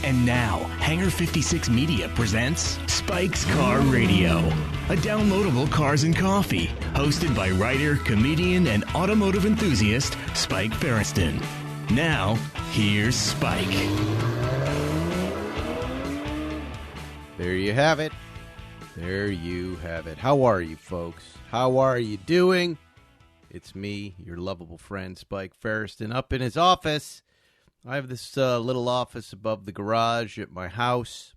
And now, Hangar 56 Media presents Spike's Car Radio, a downloadable cars and coffee, hosted by writer, comedian, and automotive enthusiast Spike Ferriston. Now, here's Spike. There you have it. There you have it. How are you, folks? How are you doing? It's me, your lovable friend, Spike Ferriston, up in his office. I have this little office above the garage at my house.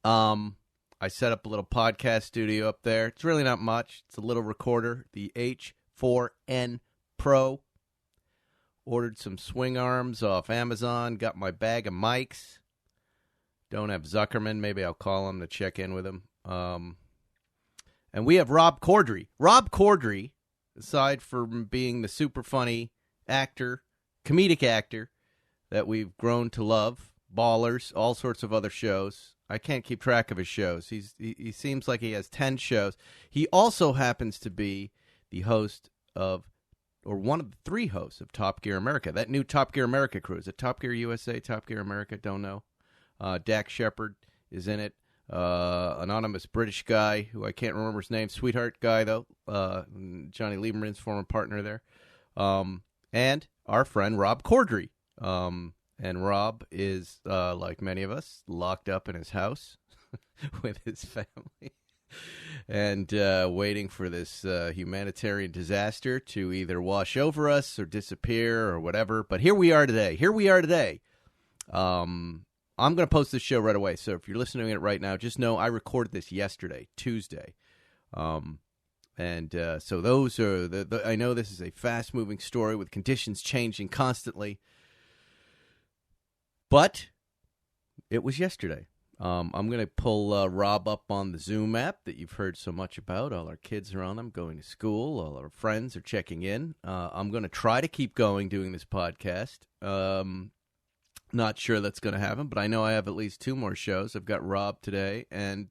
I set up a little podcast studio up there. It's really not much. It's a little recorder, the H4n Pro. Ordered some swing arms off Amazon. Got my bag of mics. Don't have Zuckerman. Maybe I'll call him to check in with him. And we have Rob Corddry. Rob Corddry, aside from being the super funny actor, comedic actor that we've grown to love, Ballers, all sorts of other shows. I can't keep track of his shows. He seems like he has 10 shows. He also happens to be the host of, or one of the 3 hosts of Top Gear America. That new Top Gear America crew. Is it Top Gear USA, Top Gear America? Don't know. Shepard is in it. Anonymous British guy who I can't remember his name. Sweetheart guy, though. Johnny Lieberman's former partner there. And our friend Rob Corddry. And Rob is, like many of us, locked up in his house with his family and waiting for this humanitarian disaster to either wash over us or disappear or whatever. But here we are today. I'm going to post this show right away. So if you're listening to it right now, just know I recorded this yesterday, Tuesday. So those are I know this is a fast-moving story with conditions changing constantly. But it was yesterday. I'm going to pull Rob up on the Zoom app that you've heard so much about. All our kids are on them, going to school. All our friends are checking in. I'm going to try to keep going doing this podcast. Not sure that's going to happen, but I know I have at least 2 more shows. I've got Rob today, and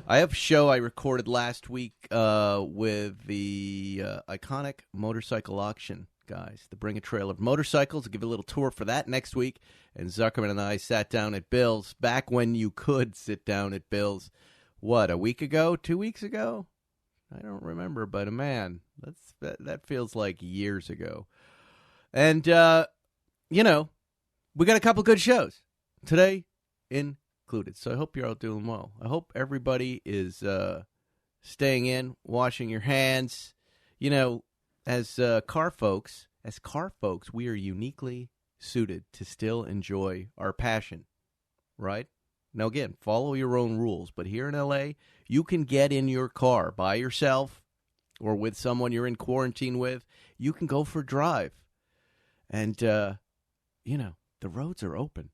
I have a show I recorded last week with the iconic motorcycle auction guys, the Bring a Trailer of Motorcycles. I'll give you a little tour for that next week. And Zuckerman and I sat down at Bill's back when you could sit down at Bill's. What, a week ago? 2 weeks ago? I don't remember, but man, that feels like years ago. And, we got a couple good shows today included. So I hope you're all doing well. I hope everybody is staying in, washing your hands. As car folks, we are uniquely suited to still enjoy our passion, right? Now, again, follow your own rules. But here in L.A., you can get in your car by yourself or with someone you're in quarantine with. You can go for a drive. And, the roads are open.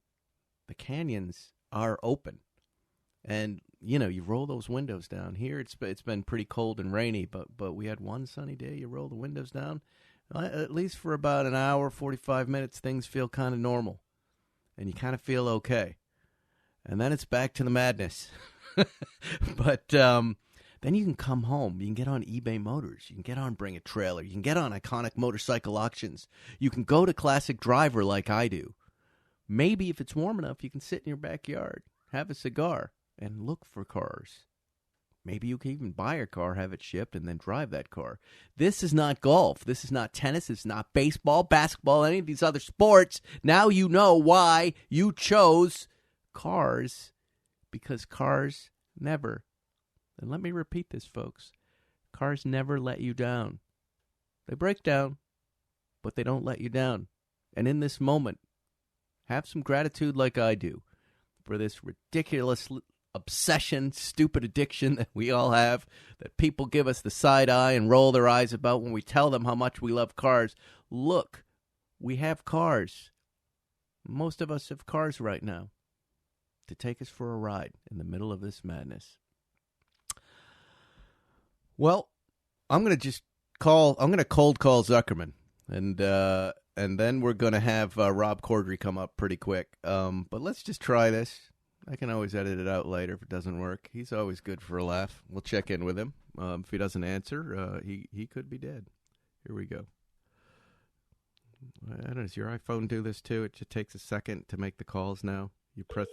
The canyons are open. And, you roll those windows down. Here it's been pretty cold and rainy, but we had one sunny day. You roll the windows down. At least for about an hour, 45 minutes, things feel kind of normal. And you kind of feel okay. And then it's back to the madness. But then you can come home. You can get on eBay Motors. You can get on Bring a Trailer. You can get on iconic motorcycle auctions. You can go to Classic Driver like I do. Maybe if it's warm enough, you can sit in your backyard, have a cigar, and look for cars. Maybe you can even buy a car, have it shipped, and then drive that car. This is not golf. This is not tennis. It's not baseball, basketball, any of these other sports. Now you know why you chose cars, because cars never, and let me repeat this, folks, cars never let you down. They break down, but they don't let you down. And in this moment, have some gratitude like I do for this ridiculous obsession, stupid addiction that we all have, that people give us the side eye and roll their eyes about when we tell them how much we love cars. Look, we have cars. Most of us have cars right now to take us for a ride in the middle of this madness. Well, I'm going to cold call Zuckerman, and then we're going to have Rob Corddry come up pretty quick. But let's just try this. I can always edit it out later if it doesn't work. He's always good for a laugh. We'll check in with him. If he doesn't answer, he could be dead. Here we go. I don't know, does your iPhone do this too? It just takes a second to make the calls now. You press.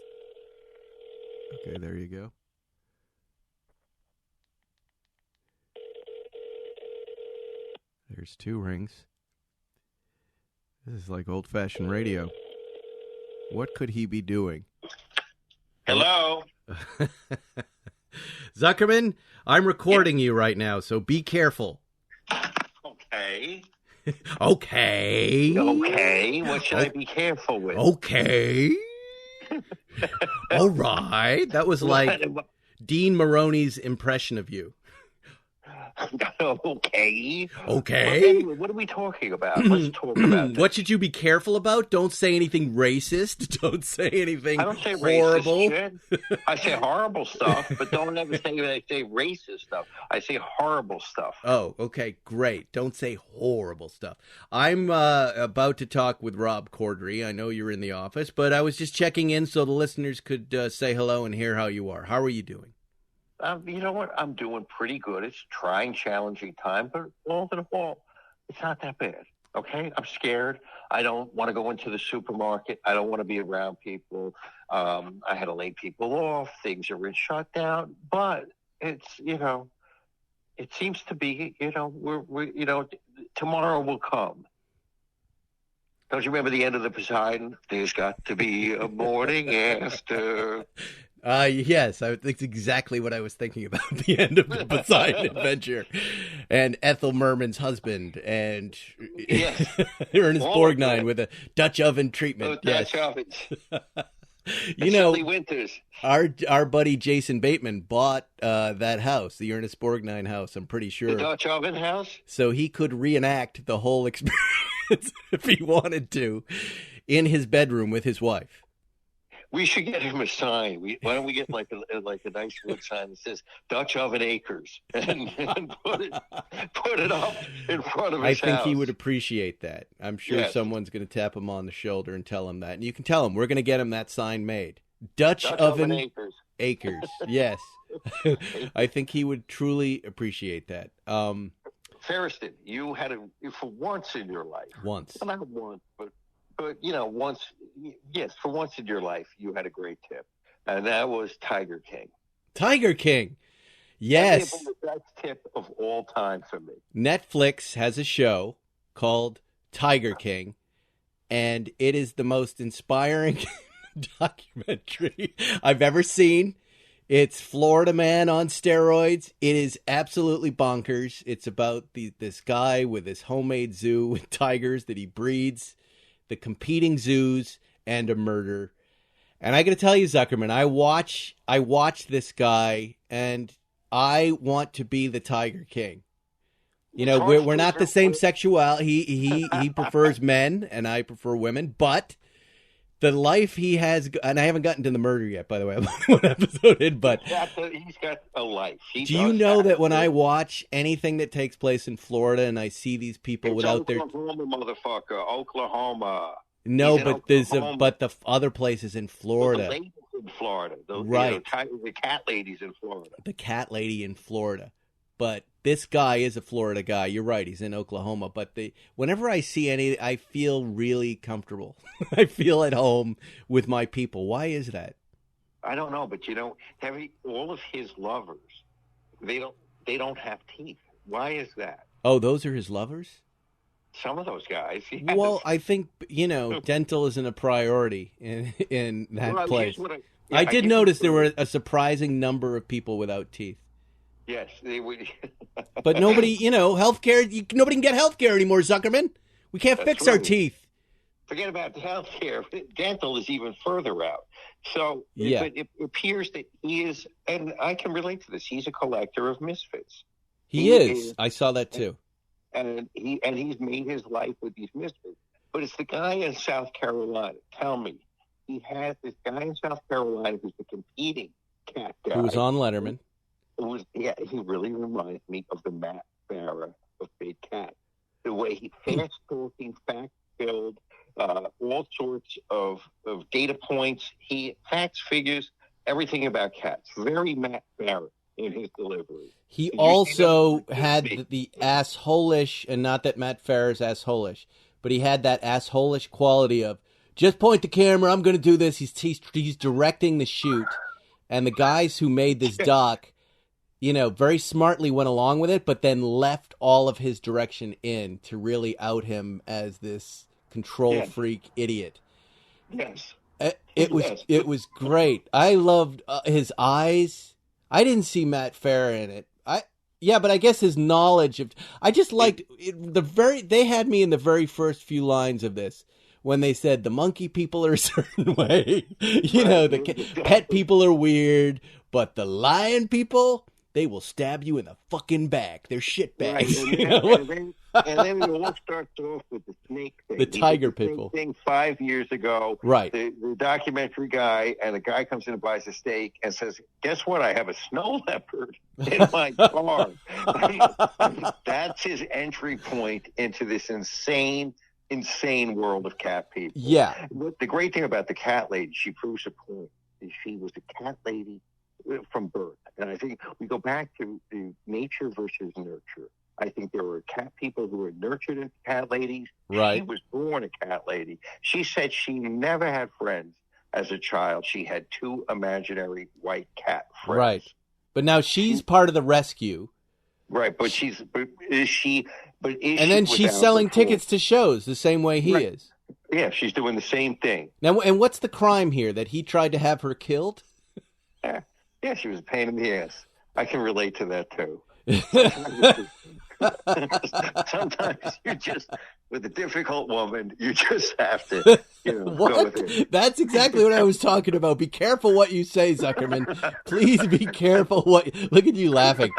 Okay, there you go. There's 2 rings. This is like old-fashioned radio. What could he be doing? Hello? Zuckerman, I'm recording you right now, so be careful. Okay. Okay. Okay. What should I be careful with? Okay. All right. That was like Dean Maroney's impression of you. Okay. Okay. What are we talking about? Let's talk about this. What should you be careful about? Don't say anything racist. Don't say anything I don't say horrible. racist shit. I say horrible stuff, but don't ever say that I say racist stuff. I say horrible stuff. Oh, okay, great. Don't say horrible stuff. I'm about to talk with Rob Corddry. I know you're in the office, but I was just checking in so the listeners could say hello and hear how you are. How are you doing? You know what? I'm doing pretty good. It's a trying, challenging time, but all in all, it's not that bad. Okay? I'm scared. I don't want to go into the supermarket. I don't want to be around people. I had to lay people off. Things are in shutdown. But it's, it seems to be, we're tomorrow will come. Don't you remember the end of the Poseidon? There's got to be a morning after. Yes, that's exactly what I was thinking about, the end of the Poseidon Adventure. And Ethel Merman's husband, and yes. Ernest Borgnine with a Dutch oven treatment. Dutch ovens. Winters. Our buddy Jason Bateman bought that house, the Ernest Borgnine house, I'm pretty sure. The Dutch oven house? So he could reenact the whole experience if he wanted to in his bedroom with his wife. We should get him a sign. Why don't we get like a nice wood sign that says Dutch Oven Acres and put it up in front of his house. I think he would appreciate that. I'm sure someone's going to tap him on the shoulder and tell him that. And you can tell him we're going to get him that sign made. Dutch Oven Acres. Yes. I think he would truly appreciate that. Ferriston, you had for once in your life. Once. Well, not once, but once, yes, for once in your life, you had a great tip, and that was Tiger King. Tiger King, yes. That was the best tip of all time for me. Netflix has a show called Tiger King, and it is the most inspiring documentary I've ever seen. It's Florida Man on steroids. It is absolutely bonkers. It's about this guy with his homemade zoo with tigers that he breeds, the competing zoos, and a murder. And I got to tell you, Zuckerman, I watch this guy, and I want to be the Tiger King. We're not the same sexuality. He prefers men, and I prefer women. But the life he has, and I haven't gotten to the murder yet, by the way. I'm one episode in, but he's got a life. Do you know that when I watch anything that takes place in Florida, and I see these people without their Oklahoma, motherfucker, Oklahoma. No, but the other places in Florida. Well, the ladies in Florida, right? The cat ladies in Florida. The cat lady in Florida. But this guy is a Florida guy. You're right. He's in Oklahoma. But whenever I see any, I feel really comfortable. I feel at home with my people. Why is that? I don't know, but all of his lovers, they don't have teeth. Why is that? Oh, those are his lovers? Some of those guys. Yes. Well, I think dental isn't a priority in that place. I did notice there were a surprising number of people without teeth. Yes, they would. But nobody, healthcare. Nobody can get healthcare anymore, Zuckerman. We can't fix our teeth. Forget about the healthcare. Dental is even further out. So, it appears that he is, and I can relate to this. He's a collector of misfits. He is. I saw that too. And he's made his life with these misfits. But it's the guy in South Carolina. Tell me, he has this guy in South Carolina who's the competing cat guy. Who was on Letterman. He really reminds me of the Matt Farah of Big Cat. The way he fast-talking, fact-filled, all sorts of data points. Facts, figures, everything about cats. Very Matt Farah in his delivery. He also had the assholish, and not that Matt Farah's assholish, but he had that assholish quality of, just point the camera. I'm going to do this. He's directing the shoot. And the guys who made this doc, very smartly went along with it, but then left all of his direction in to really out him as this control freak idiot. Yes. It was great. I loved his eyes. I didn't see Matt Farah in it. But I guess his knowledge of. I just liked it, They had me in the very first few lines of this when they said the monkey people are a certain way. The pet people are weird, but the lion people, they will stab you in the fucking back. They're shit bags. Right. And then it all starts off with the snake thing. The tiger people. Thing 5 years ago. Right. The documentary guy, and the guy comes in and buys a steak and says, guess what? I have a snow leopard in my car. That's his entry point into this insane world of cat people. Yeah. The great thing about the cat lady, she proves a point. She was a cat lady from birth. And I think we go back to nature versus nurture. I think there were cat people who were nurtured into cat ladies. Right. She was born a cat lady. She said she never had friends as a child. She had 2 imaginary white cat friends. Right. But now she's part of the rescue. Right, but is she and then she's selling tickets to shows the same way he is. Yeah, she's doing the same thing. Now, and what's the crime here? That he tried to have her killed? Yeah, she was a pain in the ass. I can relate to that too. Sometimes you just, with a difficult woman, you just have to, go with it. That's exactly what I was talking about. Be careful what you say, Zuckerman. Please be careful what. Look at you laughing.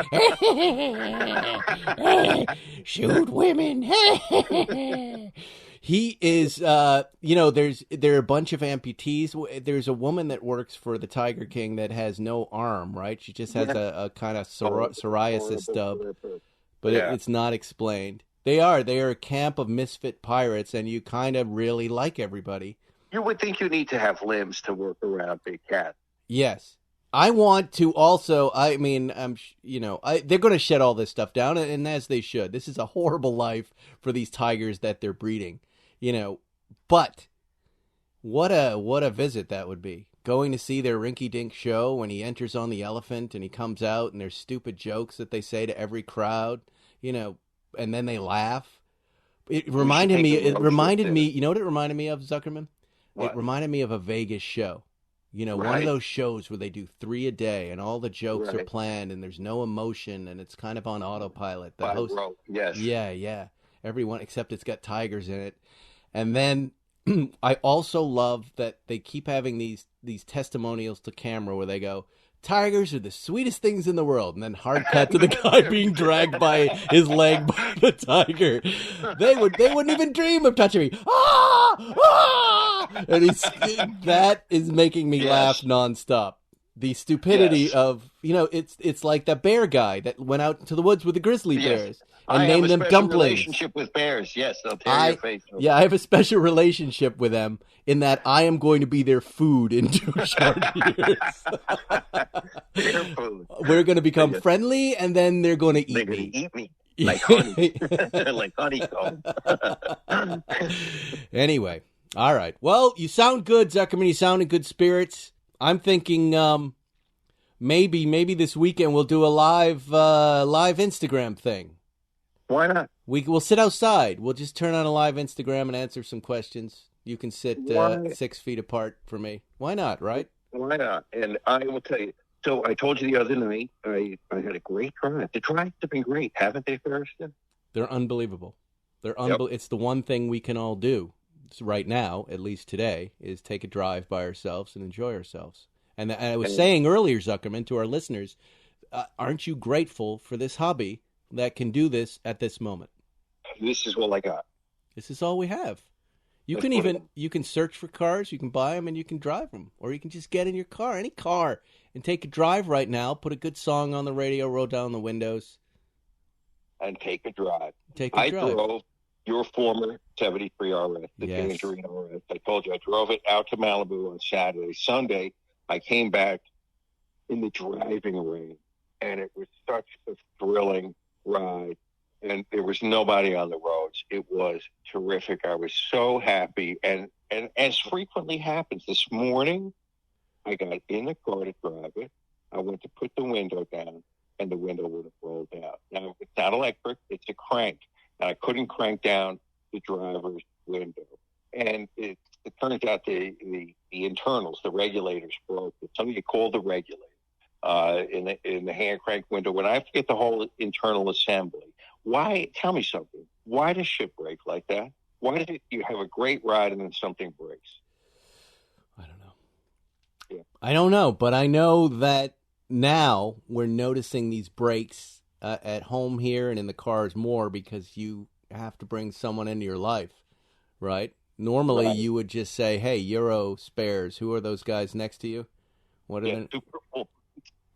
Shoot women. He is, there are a bunch of amputees. There's a woman that works for the Tiger King that has no arm, right? She just has a kind of psoriasis stub, but it's not explained. They are a camp of misfit pirates, and you kind of really like everybody. You would think you need to have limbs to work around big cats. Yes. I want to also, they're going to shed all this stuff down, and as they should. This is a horrible life for these tigers that they're breeding. But what a visit that would be. Going to see their rinky-dink show when he enters on the elephant and he comes out and there's stupid jokes that they say to every crowd, and then they laugh. It reminded me, you know what it reminded me of, Zuckerman? What? It reminded me of a Vegas show. One of those shows where they do 3 a day and all the jokes are planned and there's no emotion and it's kind of on autopilot. The host, yes. Yeah. Everyone, except it's got tigers in it. And then I also love that they keep having these testimonials to camera where they go, tigers are the sweetest things in the world. And then hard cut to the guy being dragged by his leg by the tiger. They wouldn't even dream of touching me. And that is making me laugh nonstop. The stupidity of, it's like that bear guy that went out into the woods with the grizzly bears and named them dumplings. Relationship with bears, yes, they'll tear your face open. Yeah, I have a special relationship with them in that I am going to be their food in 2 short years. Their food. We're going to become friendly, and then they're going to eat me. They're going to eat me like honey, like honeycomb. Anyway, all right. Well, you sound good, Zuckerman. You sound in good spirits. I'm thinking maybe this weekend we'll do a live Instagram thing. Why not? We'll sit outside. We'll just turn on a live Instagram and answer some questions. You can sit 6 feet apart from me. Why not, right? Why not? And I will tell you. So I told you the other night, I had a great drive. The drives have been great, haven't they, Ferriston? They're unbelievable. It's the one thing we can all do right now, at least today, is take a drive by ourselves and enjoy ourselves. And I was saying earlier, Zuckerman, to our listeners, aren't you grateful for this hobby that can do this at this moment? This is all I got. This is all we have. You can search for cars, you can buy them, and you can drive them. Or you can just get in your car, any car, and take a drive right now, put a good song on the radio, roll down the windows. And take a drive. I drove your former 73 RS, the Tangerine RS. I told you I drove it out to Malibu on Saturday. Sunday, I came back in the driving rain, and it was such a thrilling ride. and there was nobody on the roads. It was terrific. I was so happy. And as frequently happens, this morning, I got in the car to drive it. I went to put the window down, and the window would have rolled out. Now, it's not electric. It's a crank. And I couldn't crank down the driver's window. And it turns out the internals, the regulators broke. Somebody called the regulator in the hand crank window. When I forget the whole internal assembly, why? Tell me something. Why does shit break like that? Why does you have a great ride and then something breaks? I don't know. Yeah. I don't know, but I know that now we're noticing these breaks at home here and in the cars more because you have to bring someone into your life, right? Normally, you would just say, "Hey, Euro Spares, who are those guys next to you? What are they?"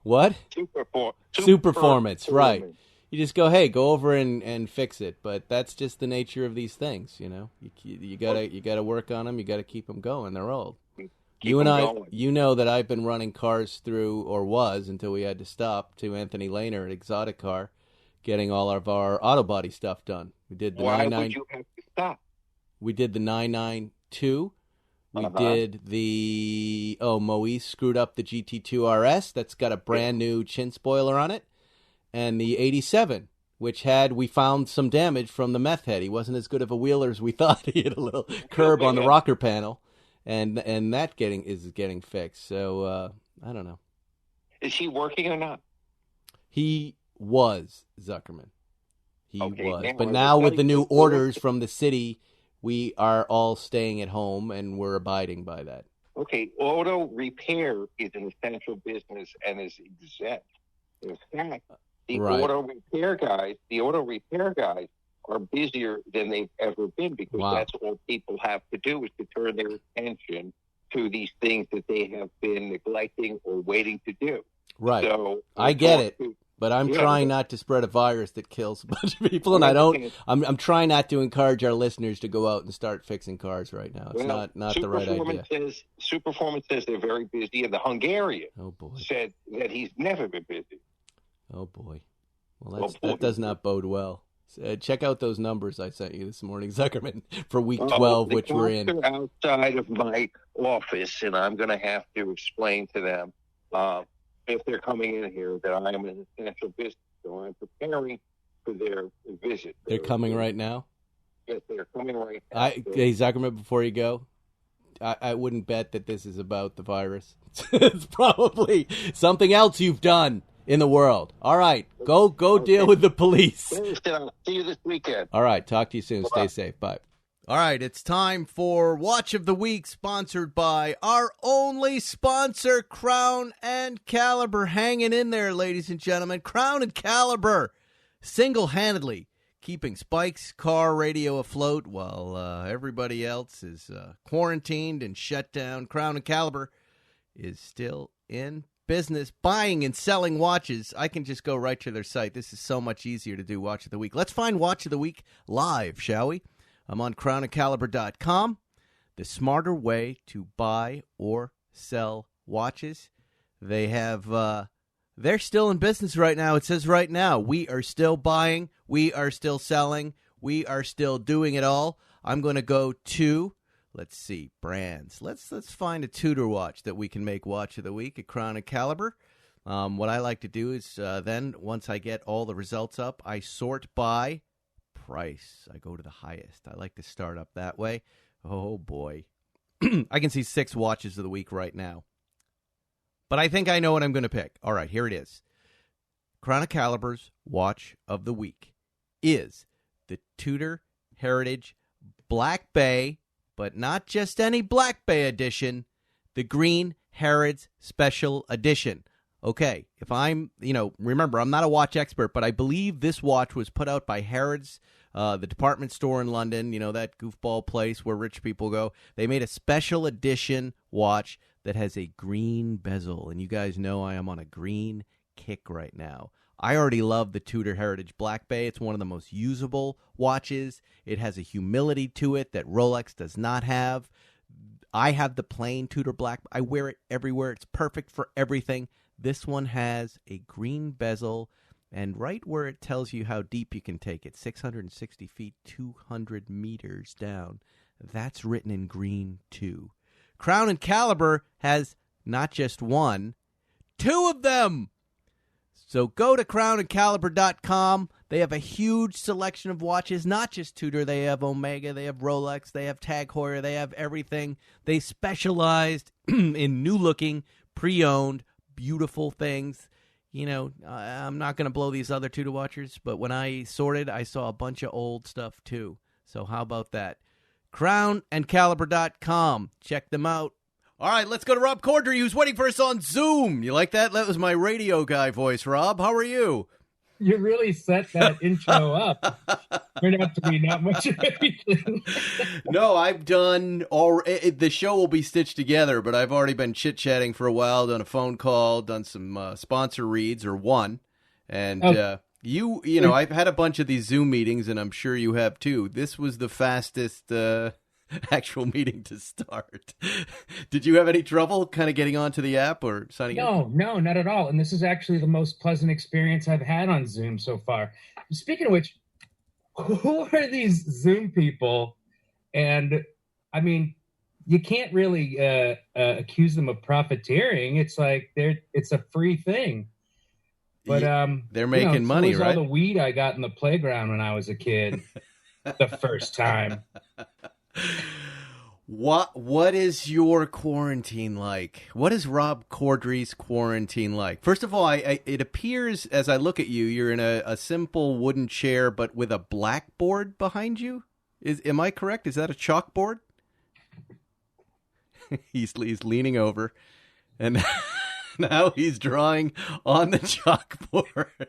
What? Superformance, right? You just go, "Hey, go over and fix it." But that's just the nature of these things, you know. You gotta work on them. You gotta keep them going. They're old. You and I, you know that I've been running cars through, or was until we had to stop, to Anthony Lehner at Exotic Car, getting all of our auto body stuff done. We did the Why would you have to stop? We did the 992. We did the Moise screwed up the GT2 RS. That's got a brand new chin spoiler on it, and the 87, which we found some damage from the meth head. He wasn't as good of a wheeler as we thought. He had a little curb on the rocker panel. And that is getting fixed. So I don't know. Is he working or not? He was, Zuckerman. He was. Man, but now with the new orders from the city, we are all staying at home and we're abiding by that. Okay, auto repair is an essential business and is exempt. In fact, the auto repair guys are busier than they've ever been because that's all people have to do is to turn their attention to these things that they have been neglecting or waiting to do. Right. So I get it, but I'm trying not to spread a virus that kills a bunch of people, and I'm trying not to encourage our listeners to go out and start fixing cars right now. It's not the right idea. Superformance says they're very busy, and the Hungarian said that he's never been busy. Oh, boy. Well, that does not bode well. Check out those numbers I sent you this morning, Zuckerman, for week 12, which we're in. They're outside of my office, and I'm going to have to explain to them if they're coming in here that I am an essential business. So I'm preparing for their visit. They're coming right now? Yes, they're coming right now. Hey, Zuckerman, before you go, I wouldn't bet that this is about the virus. It's probably something else you've done in the world. All right, go deal with the police. I'll see you this weekend. All right, talk to you soon. Stay safe. Bye. All right, it's time for Watch of the Week, sponsored by our only sponsor, Crown and Caliber. Hanging in there, ladies and gentlemen. Crown and Caliber, single-handedly keeping Spike's car radio afloat while everybody else is quarantined and shut down. Crown and Caliber is still in business, buying and selling watches. I can just go right to their site. This is so much easier to do Watch of the Week. Let's find Watch of the Week live, shall we? I'm on crownandcaliber.com. The smarter way to buy or sell watches. They have, they're still in business right now. It says right now, we are still buying, we are still selling, we are still doing it all. I'm going to go to, let's see, brands. Let's find a Tudor watch that we can make Watch of the Week at Crown and Caliber. What I like to do is then, once I get all the results up, I sort by price. I go to the highest. I like to start up that way. Oh, boy. I can see 6 watches of the week right now. But I think I know what I'm going to pick. All right, here it is. Crown and Caliber's Watch of the Week is the Tudor Heritage Black Bay, but not just any Black Bay edition, the Green Harrods Special Edition. Okay, if I'm, remember, I'm not a watch expert, but I believe this watch was put out by Harrods, the department store in London, that goofball place where rich people go. They made a special edition watch that has a green bezel, and you guys know I am on a green kick right now. I already love the Tudor Heritage Black Bay. It's one of the most usable watches. It has a humility to it that Rolex does not have. I have the plain Tudor Black. I wear it everywhere. It's perfect for everything. This one has a green bezel And right where it tells you how deep you can take it, 660 feet, 200 meters down, that's written in green too. Crown and Caliber has not just one, two of them. So go to crownandcaliber.com. They have a huge selection of watches, not just Tudor. They have Omega, they have Rolex, they have Tag Heuer, they have everything. They specialized in new-looking, pre-owned, beautiful things. You know, I'm not going to blow these other Tudor watches, but when I sorted, I saw a bunch of old stuff too. So how about that? crownandcaliber.com. Check them out. All right, let's go to Rob Corddry, who's waiting for us on Zoom. You like that? That was my radio guy voice, Rob. How are you? You really set that intro up. Turned out to be not much of anything. No, I've done the show will be stitched together, but I've already been chit-chatting for a while, done a phone call, done some sponsor reads, or one. And you know, I've had a bunch of these Zoom meetings, and I'm sure you have too. This was the fastest actual meeting to start. Did you have any trouble kind of getting onto the app or signing in? No, not at all. And this is actually the most pleasant experience I've had on Zoom so far. Speaking of which, who are these Zoom people? And I mean, you can't really accuse them of profiteering. It's like it's a free thing. But they're making money, right? All the weed I got in the playground when I was a kid, the first time. What is your quarantine like? What is Rob Corddry's quarantine like? First of all, it appears as I look at you, you're in a simple wooden chair, but with a blackboard behind you. Am I correct? Is that a chalkboard? He's leaning over, and now he's drawing on the chalkboard.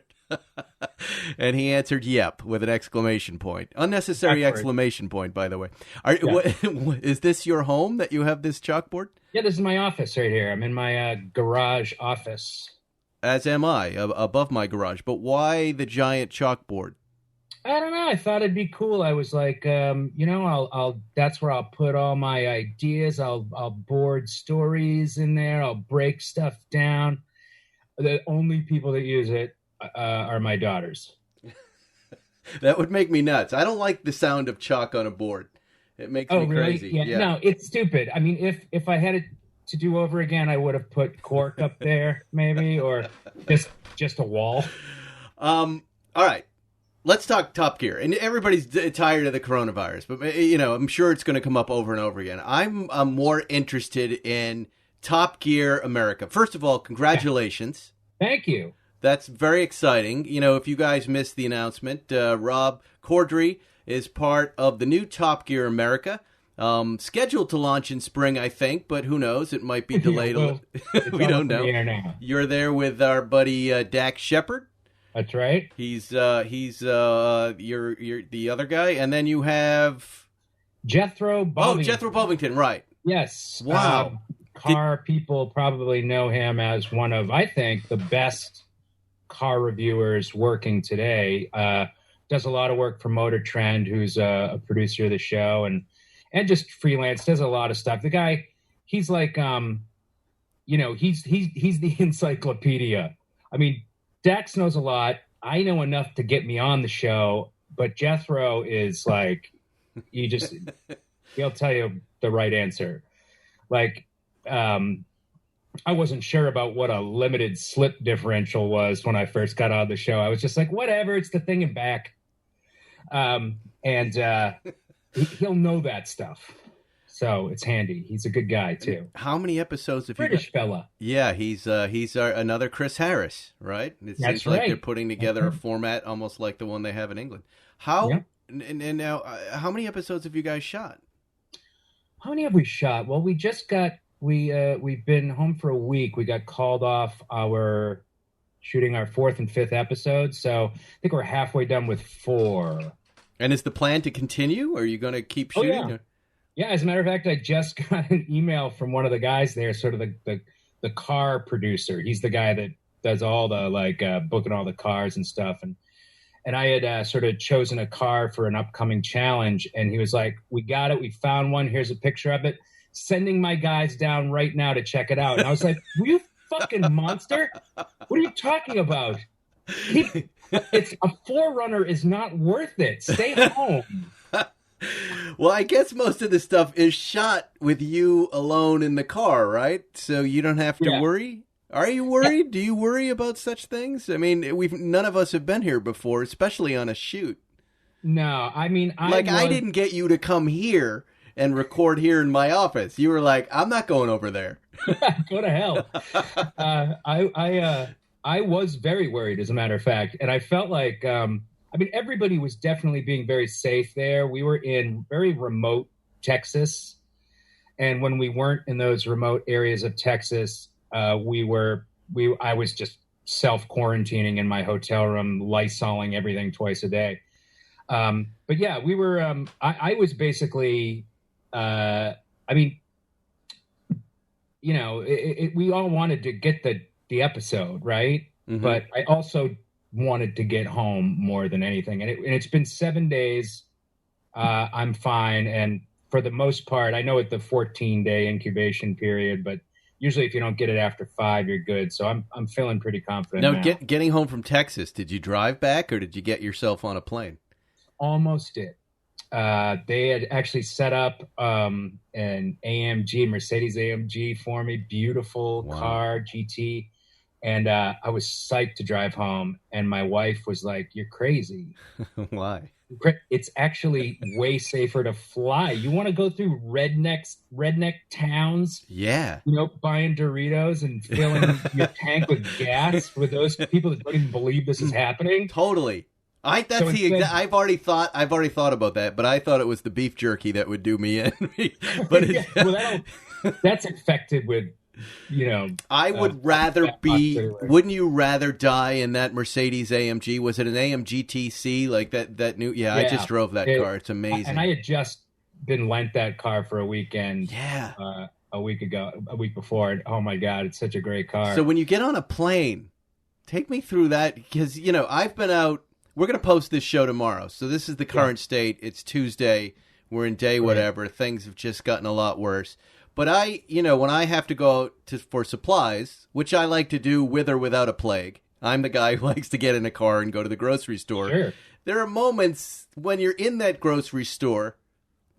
And he answered "yep" with an exclamation point. Unnecessary exclamation point, by the way. Is this your home that you have this chalkboard? Yeah, this is my office right here. I'm in my garage office. As am I, above my garage. But why the giant chalkboard? I don't know. I thought it'd be cool. I was like, I'll that's where I'll put all my ideas. I'll board stories in there. I'll break stuff down. The only people that use it are my daughters. That would make me nuts. I don't like the sound of chalk on a board. It makes me crazy. Yeah. No, it's stupid. I mean, if I had it to do over again, I would have put cork up there, maybe, or just a wall. All right. Let's talk Top Gear. And everybody's tired of the coronavirus, but you know, I'm sure it's going to come up over and over again. I'm more interested in Top Gear America. First of all, congratulations. Thank you. That's very exciting. You know, if you guys missed the announcement, Rob Corddry is part of the new Top Gear America, scheduled to launch in spring, I think, but who knows? It might be delayed. We don't know. You're there with our buddy Dax Shepard. That's right. He's you're the other guy, and then you have Jethro Bovingdon. Oh, Jethro Bovingdon, right? Yes. Wow. People probably know him as one of, I think, the best car reviewers working today. Does a lot of work for Motor Trend, who's a producer of the show, and just freelance. Does a lot of stuff. The guy, he's like, he's the encyclopedia. I mean, Dax knows a lot. I know enough to get me on the show, but Jethro is like, he'll tell you the right answer. Like, I wasn't sure about what a limited slip differential was when I first got on the show. I was just like, whatever, it's the thing and back. He'll know that stuff. So it's handy. He's a good guy too. How many episodes have British fella? Yeah, he's another Chris Harris, right? It seems like they're putting together a format almost like the one they have in England. And now, how many episodes have you guys shot? How many have we shot? Well, we've been home for a week. We got called off shooting our 4th and 5th episodes, so I think we're halfway done with 4. And is the plan to continue? Or are you going to keep shooting? Oh, yeah. Yeah, as a matter of fact, I just got an email from one of the guys there, sort of the car producer. He's the guy that does all the booking all the cars and stuff. And I had sort of chosen a car for an upcoming challenge, and he was like, "We got it. We found one. Here's a picture of it. Sending my guys down right now to check it out." And I was like, "Were you fucking monster? What are you talking about?" It's a Forerunner is not worth it. Stay home. Well, I guess most of the stuff is shot with you alone in the car, right? So you don't have to worry. Are you worried? Do you worry about such things? I mean, none of us have been here before, especially on a shoot. No, I mean, I didn't get you to come here and record here in my office. You were like, I'm not going over there. Go to hell. I was very worried, as a matter of fact, and I felt like, everybody was definitely being very safe there. We were in very remote Texas, and when we weren't in those remote areas of Texas, I was just self-quarantining in my hotel room, Lysoling everything twice a day. But yeah, we were, I was basically, we all wanted to get the episode, right? Mm-hmm. But I also wanted to get home more than anything. And it's been 7 days. I'm fine. And for the most part, I know it's the 14-day incubation period, but usually if you don't get it after 5, you're good. So I'm feeling pretty confident now. Getting home from Texas, did you drive back or did you get yourself on a plane? Almost did. They had actually set up an AMG, Mercedes AMG for me. Beautiful car, GT. And I was psyched to drive home. And my wife was like, "You're crazy." Why? It's actually way safer to fly. You want to go through redneck towns? Yeah. Buying Doritos and filling your tank with gas with those people that don't even believe this is happening? Totally. I've already thought about that, but I thought it was the beef jerky that would do me in. But that's infected with, I would rather wouldn't you rather die in that Mercedes AMG? Was it an AMG TC like that new? Yeah, I just drove that car. It's amazing. And I had just been lent that car for a weekend. Yeah. A week before. And, oh my God, it's such a great car. So when you get on a plane, take me through that because, I've been out. We're going to post this show tomorrow. So this is the current state. It's Tuesday. We're in day whatever. Right. Things have just gotten a lot worse. But when I have to go out for supplies, which I like to do with or without a plague, I'm the guy who likes to get in a car and go to the grocery store. Sure. There are moments when you're in that grocery store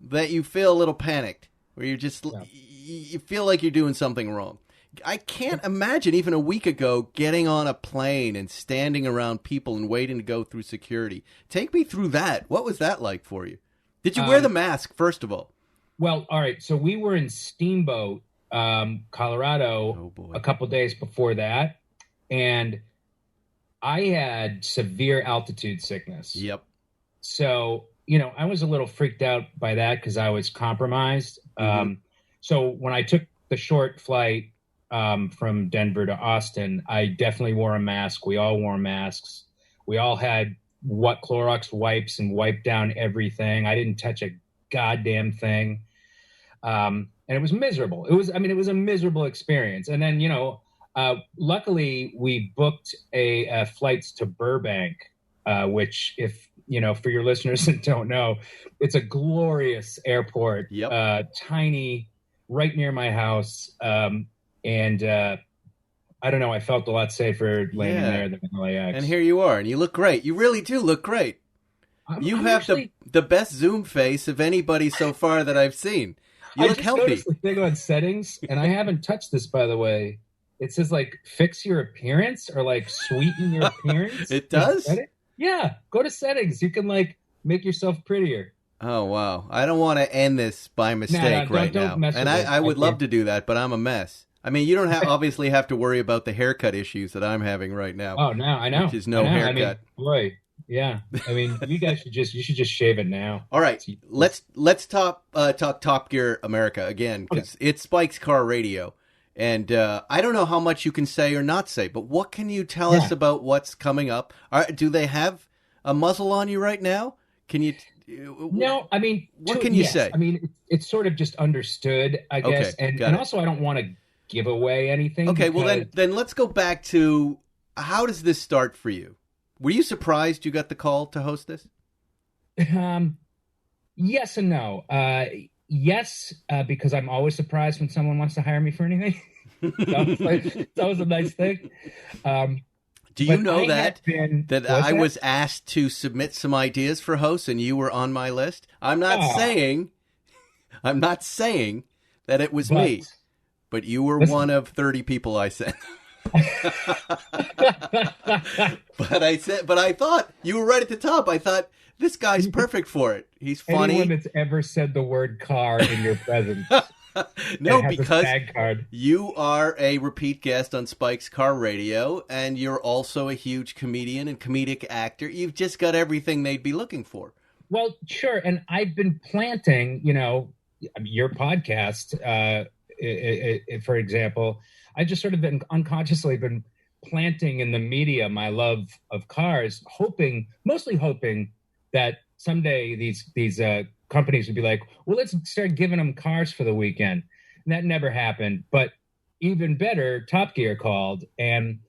that you feel a little panicked, where you just you feel like you're doing something wrong. I can't imagine even a week ago getting on a plane and standing around people and waiting to go through security. Take me through that. What was that like for you? Did you wear the mask, first of all? Well, all right. So we were in Steamboat, Colorado, a couple days before that. And I had severe altitude sickness. Yep. So, I was a little freaked out by that because I was compromised. Mm-hmm. So when I took the short flight, from Denver to Austin, I definitely wore a mask. We all wore masks. We all had Clorox wipes and wiped down everything. I didn't touch a goddamn thing. And it was miserable. It was a miserable experience. And then, luckily we booked a flights to Burbank, which if, for your listeners that don't know, it's a glorious airport, tiny, right near my house. And I don't know, I felt a lot safer landing there than in LAX. And here you are, and you look great. You really do look great. You have the best Zoom face of anybody so far that I've seen. You look healthy. I just noticed the thing on settings, and I haven't touched this, by the way. It says, fix your appearance or, sweeten your appearance. It does? Yeah, go to settings. You can, make yourself prettier. Oh, wow. I don't want to end this by mistake now. And I would love to do that, but I'm a mess. I mean, you don't obviously have to worry about the haircut issues that I'm having right now. Oh, no, I know. Which is no haircut. Boy, yeah. I mean, you should just shave it now. All right, let's talk Top Gear America again because it's Spike's Car Radio, and I don't know how much you can say or not say, but what can you tell us about what's coming up? Do they have a muzzle on you right now? Can you? No, I mean, what can you say? I mean, it's sort of just understood, I guess, and also I don't want to give away anything. Okay, well then let's go back to how does this start for you? Were you surprised you got the call to host this? Yes and no. Yes, because I'm always surprised when someone wants to hire me for anything. That was a nice thing. Do you know that I was asked to submit some ideas for hosts, and you were on my list? I'm not saying that it was me, but you were one of 30 people I sent. But I thought you were right at the top. I thought this guy's perfect for it. He's funny. Anyone that's ever said the word car in your presence. No, because you are a repeat guest on Spike's Car Radio, and you're also a huge comedian and comedic actor. You've just got everything they'd be looking for. Well, sure. And I've been planting, your podcast, for example. I just sort of been unconsciously been planting in the media my love of cars, mostly hoping that someday these companies would be like, well, let's start giving them cars for the weekend. And that never happened. But even better, Top Gear called. And,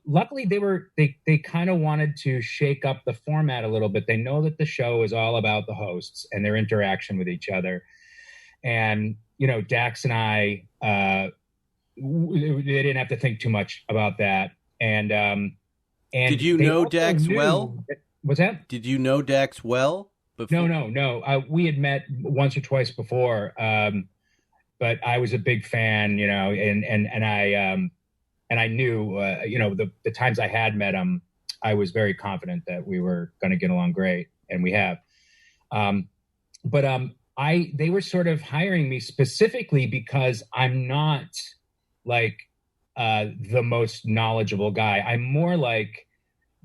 luckily they kind of wanted to shake up the format a little bit. They know that the show is all about the hosts and their interaction with each other. And, Dax and I, they didn't have to think too much about that. And did you know Dax well? What's that? Did you know Dax well? Before? No. We had met once or twice before, but I was a big fan, and I knew, the times I had met him, I was very confident that we were going to get along great, and we have. They were sort of hiring me specifically because I'm not like the most knowledgeable guy. I'm more like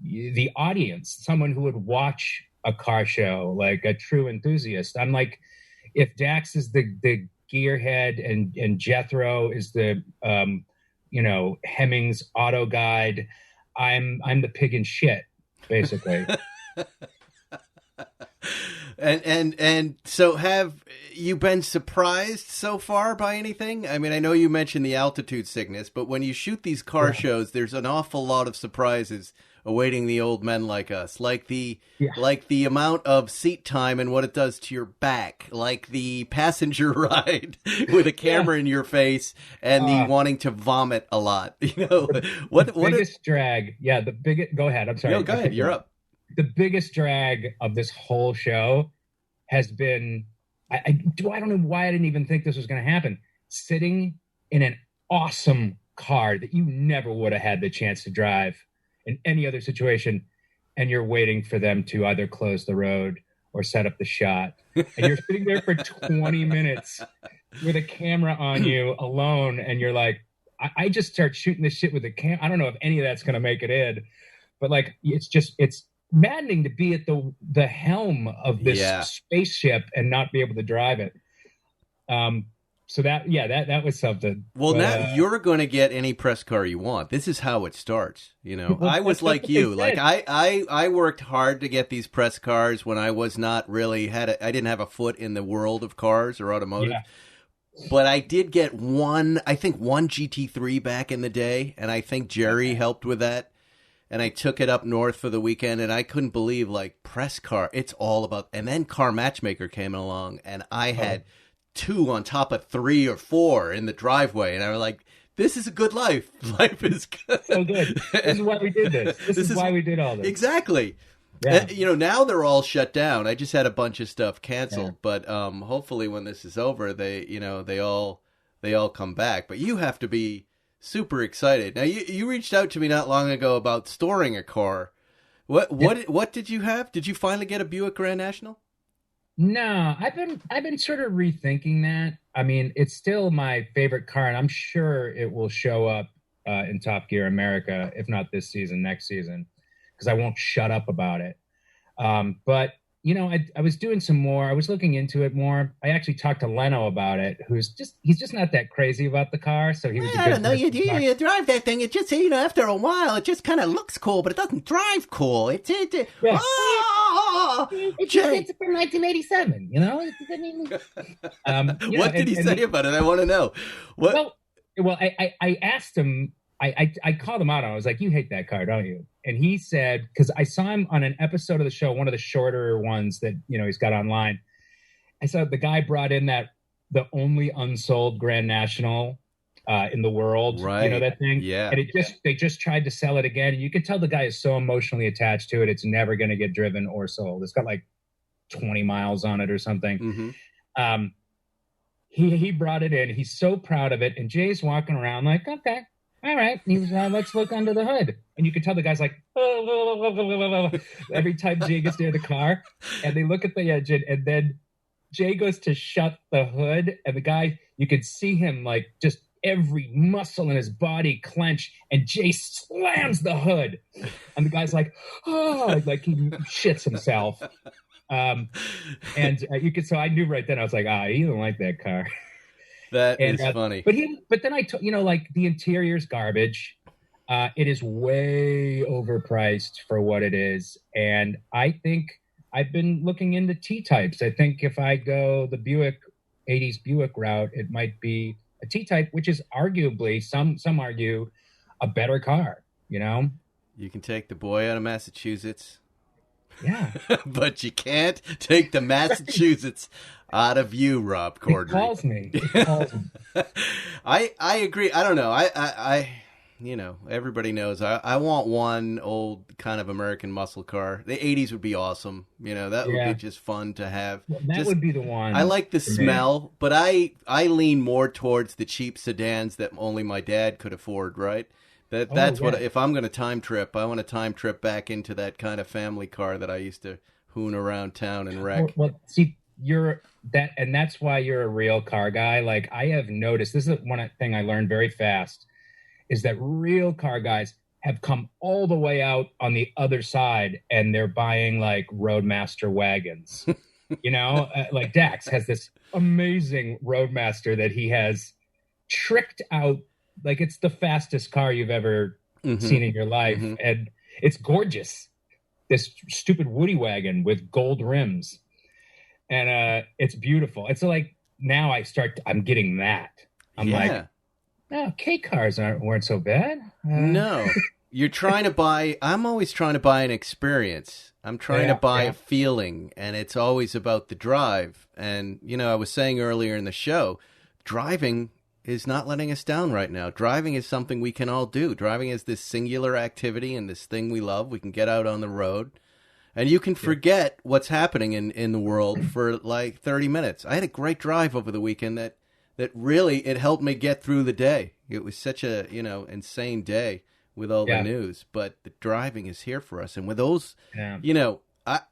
the audience, someone who would watch a car show, like a true enthusiast. I'm like, if Dax is the gearhead and Jethro is the Hemmings auto guide, I'm the pig in shit, basically. And so have you been surprised so far by anything? I mean, I know you mentioned the altitude sickness, but when you shoot these car shows, there's an awful lot of surprises awaiting the old men like us, like the amount of seat time and what it does to your back, like the passenger ride with a camera in your face and the wanting to vomit a lot. What biggest drag? Yeah, the biggest. Go ahead. I'm sorry. No, go ahead. You're up. The biggest drag of this whole show has been, I don't know why I didn't even think this was going to happen. Sitting in an awesome car that you never would have had the chance to drive in any other situation, and you're waiting for them to either close the road or set up the shot. And you're sitting there for 20 minutes with a camera on you alone, and you're like, I just start shooting this shit with the camera. I don't know if any of that's going to make it in, but like, it's maddening to be at the helm of this spaceship and not be able to drive it. So that was something. Well, now you're going to get any press car you want. This is how it starts. Well, I was like you. Like I worked hard to get these press cars when I was not really I didn't have a foot in the world of cars or automotive. Yeah. But I did get one GT3 back in the day, and I think Jerry helped with that. And I took it up north for the weekend, and I couldn't believe, like, press car. It's all about... And then Car Matchmaker came along, and I had 2 on top of 3 or 4 in the driveway. And I was like, this is a good life. Life is good. So good. This is why we did this. This is why we did all this. Exactly. Yeah. And, now they're all shut down. I just had a bunch of stuff canceled. Yeah. But hopefully when this is over, they all come back. But you have to be... super excited. Now you reached out to me not long ago about storing a car. What did you have? Did you finally get a Buick Grand National? No, I've been sort of rethinking that. I mean, it's still my favorite car, and I'm sure it will show up in Top Gear America, if not this season, next season, because I won't shut up about it. But I was doing some more. I was looking into it more. I actually talked to Leno about it, he's just not that crazy about the car. So he was. I don't know. You drive that thing. It just after a while, it just kind of looks cool, but it doesn't drive cool. It's from 1987. What did he say about it? I want to know. What? Well, I asked him. I called him out on it. I was like, you hate that car, don't you? And he said, because I saw him on an episode of the show, one of the shorter ones that, he's got online. I saw the guy brought in the only unsold Grand National in the world. Right. You know that thing? Yeah. And they just tried to sell it again. And you can tell the guy is so emotionally attached to it. It's never going to get driven or sold. It's got like 20 miles on it or something. Mm-hmm. He brought it in. He's so proud of it. And Jay's walking around like, okay, all right. He was, let's look under the hood. And you can tell the guy's like, every time Jay gets near the car. And they look at the engine. And then Jay goes to shut the hood. And the guy, you can see him like just every muscle in his body clench. And Jay slams the hood. And the guy's like, oh, like he shits himself. And you could, so I knew right then, I was like, you don't like that car. That is funny. But then like the interior's garbage. It is way overpriced for what it is. And I think I've been looking into T-types. I think if I go the 80s Buick route, it might be a T-type, which is arguably, some argue, a better car, you know? You can take the boy out of Massachusetts. Yeah. But you can't take the Massachusetts out of you, Rob Corddry. It calls me. I agree. I don't know. I everybody knows I want one old kind of American muscle car. The 80s would be awesome. That would be just fun to have. Well, that would be the one. I like the smell, but I lean more towards the cheap sedans that only my dad could afford, right? That's what, if I'm going to time trip, I want to time trip back into that kind of family car that I used to hoon around town and wreck. Well, see, and that's why you're a real car guy. Like, I have noticed, this is one thing I learned very fast, is that real car guys have come all the way out on the other side, and they're buying like Roadmaster wagons. Like Dax has this amazing Roadmaster that he has tricked out. Like, it's the fastest car you've ever seen in your life. Mm-hmm. And it's gorgeous. This stupid Woody wagon with gold rims. And it's beautiful. It's like, now I'm getting that. I'm like, no, K cars weren't so bad. No. You're trying to buy, I'm always trying to buy an experience. I'm trying to buy a feeling. And it's always about the drive. And, I was saying earlier in the show, driving is not letting us down right now. Driving is something we can all do. Driving is this singular activity and this thing we love. We can get out on the road and you can forget what's happening in the world for like 30 minutes. I had a great drive over the weekend that really, it helped me get through the day. It was such a, insane day with all the news, but the driving is here for us. And with those,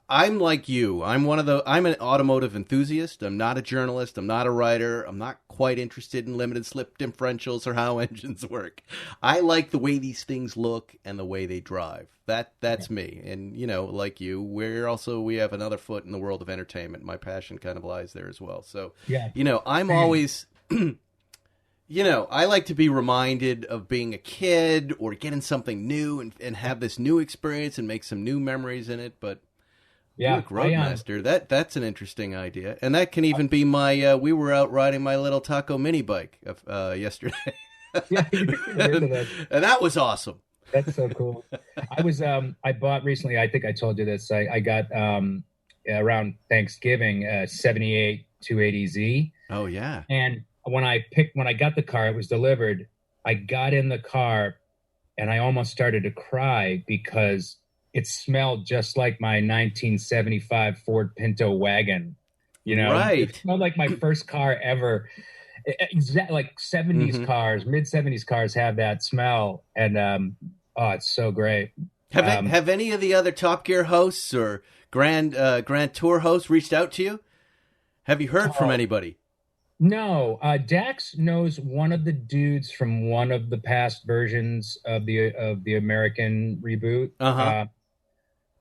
I'm like you. I'm an automotive enthusiast. I'm not a journalist. I'm not a writer. I'm not quite interested in limited slip differentials or how engines work. I like the way these things look and the way they drive. That's me. And, like you, we have another foot in the world of entertainment. My passion kind of lies there as well. So, I'm always, I like to be reminded of being a kid or getting something new and have this new experience and make some new memories in it. But Roadmaster, that's an interesting idea. And that can even be my, we were out riding my little taco mini bike yesterday. And that was awesome. That's so cool. I bought recently, I think I told you this, I got around Thanksgiving, 78 280Z. Oh yeah. And when I got the car, it was delivered. I got in the car and I almost started to cry because it smelled just like my 1975 Ford Pinto wagon. Right. It smelled like my first car ever. Like 70s cars, mid 70s cars have that smell. And, it's so great. Have any of the other Top Gear hosts or Grand Tour hosts reached out to you? Have you heard from anybody? No, Dax knows one of the dudes from one of the past versions of the American reboot.